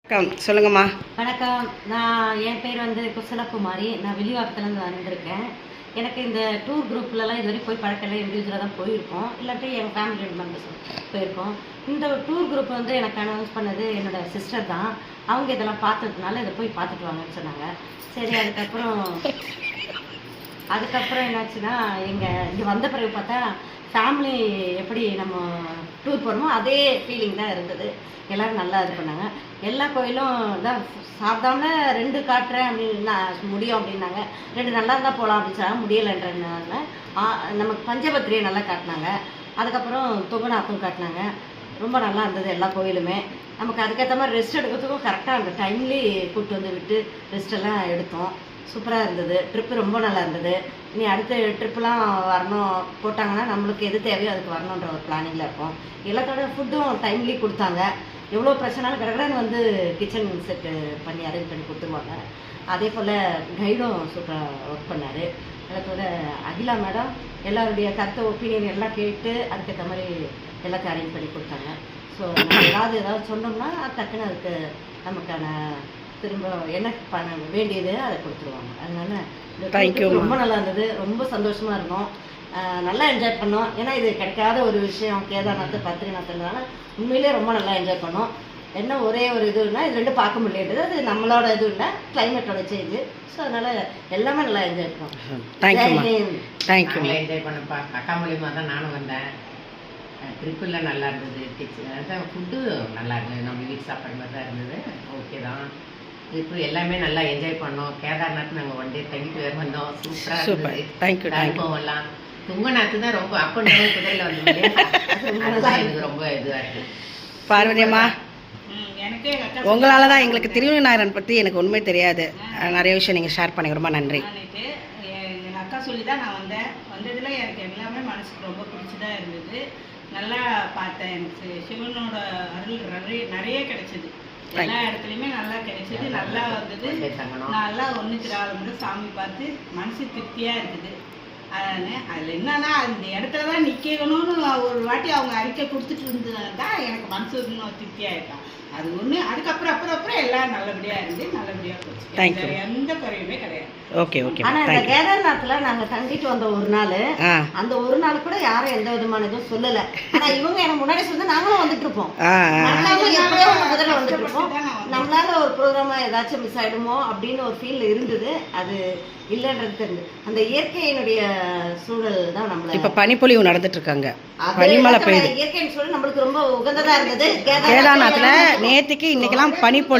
வணக்கம், சொல்லுங்கம்மா. வணக்கம். என் பேர் வந்து குசலகுமாரி. நான் வில்லிவாக்கத்துலேருந்து வந்திருக்கேன். எனக்கு இந்த டூர் குரூப்லலாம் இது வரைக்கும் போய் பழக்கல, இண்டிவிஜுவலாக தான் போயிருக்கோம், இல்லாட்டி எங்கள் ஃபேமிலி மெம்பர்ஸ் போயிருக்கோம். இந்த டூர் குரூப் வந்து எனக்கு அனௌன்ஸ் பண்ணது என்னோட சிஸ்டர் தான். அவங்க இதெல்லாம் பார்த்ததுனால இதை போய் பார்த்துட்டு வாங்கன்னு சொன்னாங்க. சரி, அதுக்கப்புறம் என்னாச்சுன்னா, இங்கே வந்த பிறகு பார்த்தா ஃபேமிலி எப்படி நம்ம டூர் போகிறோமோ அதே ஃபீலிங் தான் இருந்தது. எல்லோரும் நல்லா இது பண்ணாங்க. எல்லா கோயிலும் தான் சாப்பிடாம 2 காட்டுறேன் அப்படின்னு முடியும் அப்படின்னாங்க. 2 நல்லா இருந்தால் போகலாம் அப்படின்னு சொன்னாங்க. முடியலைன்றதுனால நமக்கு பஞ்சபத்திரியை நல்லா காட்டினாங்க. அதுக்கப்புறம் தொகுநாத்தும் காட்டினாங்க. ரொம்ப நல்லா இருந்தது எல்லா கோயிலுமே. நமக்கு அதுக்கேற்ற மாதிரி ரெஸ்ட் எடுக்கிறதுக்கும் கரெக்டாக அந்த டைம்லி கூப்பிட்டு வந்து விட்டு ரெஸ்ட்டெல்லாம் எடுத்தோம். சூப்பராக இருந்தது. ட்ரிப்பு ரொம்ப நல்லா இருந்தது. இனி அடுத்த ட்ரிப்புலாம் வரணும் போட்டாங்கன்னா நம்மளுக்கு எது தேவையோ அதுக்கு வரணுன்ற ஒரு பிளானிங்கில் இருக்கும். எல்லாத்தோட ஃபுட்டும் டைம்லி கொடுத்தாங்க. எவ்வளோ பிரச்சனாலும் கடற்கடன்னு வந்து கிச்சன் செட்டு பண்ணி அரேஞ்ச் பண்ணி கொடுத்துருவாங்க. அதே போல் கைடும் சூப்பராக ஒர்க் பண்ணார். எல்லாத்தோட அகிலா மேடம் எல்லாருடைய கருத்து ஒப்பீனியன் எல்லாம் கேட்டு அதுக்கேற்ற மாதிரி எல்லாத்தையும் அரேஞ்ச் பண்ணி கொடுத்தாங்க. ஸோ நம்ம ஏதாவது சொன்னோம்னா டக்குன்னு அதுக்கு நமக்கான திரும்ப என்ன பண்ண வேண்டியது அதை கொடுத்துருவாங்க. அதனால ரொம்ப நல்லா இருந்தது. ரொம்ப சந்தோஷமாக இருக்கும். நல்லா என்ஜாய் பண்ணோம். ஏன்னா இது கிடைக்காத ஒரு விஷயம். கேதார்நாத் பத்ரிநாத்னால உண்மையிலே ரொம்ப நல்லா என்ஜாய் பண்ணோம். என்ன ஒரே ஒரு இதுன்னா இது 2 பார்க்க முடியாது. அது நம்மளோட இது இல்லை, கிளைமேட்டோட சேஞ்சு. ஸோ அதனால் எல்லாமே நல்லா என்ஜாய் பண்ணோம். தேங்க்யூ. என்ஜாய் பண்ணப்பா. அக்கா மூலியமாக தான் நானும் வந்தேன். ட்ரிப்பெல்லாம் நல்லா இருந்தது. அதான் ஃபுட்டு நல்லா இருந்தது. நம்ம வீட்டு சாப்பாடு மாதிரி தான் இருந்தது. ஓகே தான். ட்ரிப்பு எல்லாமே நல்லா என்ஜாய் பண்ணோம். கேதார்நாத் நாங்கள் 1 டே தங்கிட்டு வேறு வந்தோம். சூப்பராக இருந்தது. அனுபவம் எல்லாம். துங்கநாத்து தான் ரொம்ப அப் அண்ட் டவுன் குதிரையில் வந்தோம். எனக்கு ரொம்ப இதுவாக இருக்குது. பார்வதியம்மா, உங்களால் தான் எங்களுக்கு திருவிநாயகன் பற்றி எனக்கு உண்மை தெரியாது. நிறைய விஷயம் நீங்கள் ஷேர் பண்ணி ரொம்ப நன்றி. எங்கள் அக்கா சொல்லி தான் நான் வந்ததில் எனக்கு எல்லாமே மனசுக்கு ரொம்ப பிடிச்சதாக இருந்தது. நல்லா பார்த்தேன். எனக்கு சிவனோட அருள் நிறைய கிடைச்சிது. எல்லா இடத்துலையுமே நல்லா கிடைச்சது. நல்லா வந்தது. நல்லா 1க்கு 4 முறை சாமி பார்த்து மனசு திருப்தியாக இருக்குது. அதில் என்னன்னா அந்த இடத்துல தான் நிற்கணும்னு ஒரு வாட்டி அவங்க அறிக்கை கொடுத்துட்டு இருந்ததுதான் எனக்கு மனசு இன்னும் திருப்தியாக இருக்கான். அது ஒன்று. அதுக்கப்புறம் எல்லாம் நல்லபடியாக இருந்து நல்லபடியாக போச்சு. எந்த குறையுமே கிடையாது. ஆனால் இந்த கேதார்நாத்தில் நாங்கள் தங்கிட்டு வந்த ஒரு நாள், அந்த ஒரு நாள் கூட யாரும் எந்த விதமான இதுவும் சொல்லலை. ஆனால் இவங்க எனக்கு முன்னாடி சொல்லி நாங்களும் வந்துட்டு இருப்போம். எப்படியோ முதல்ல வந்துட்டு இருப்போம். நம்மளால ஒரு ப்ரோக்ராமா ஏதாச்சும் மிஸ் ஆகிடுமோ அப்படின்னு ஒரு ஃபீல் இருந்தது. அது இல்லைன்றது தெரிஞ்சு அந்த இயற்கையினுடைய சூழல் தான் நம்மள. இப்போ பனிப்பொழிவு நடந்துட்டு இருக்காங்க. பனிமழை பெய்யுது. இயற்கையின் சூழல் நம்மளுக்கு ரொம்ப உகந்ததா இருந்தது. கேதார்நாத்தில் நேற்றுக்கு இன்னைக்கெல்லாம் பனிப்பொழிவு.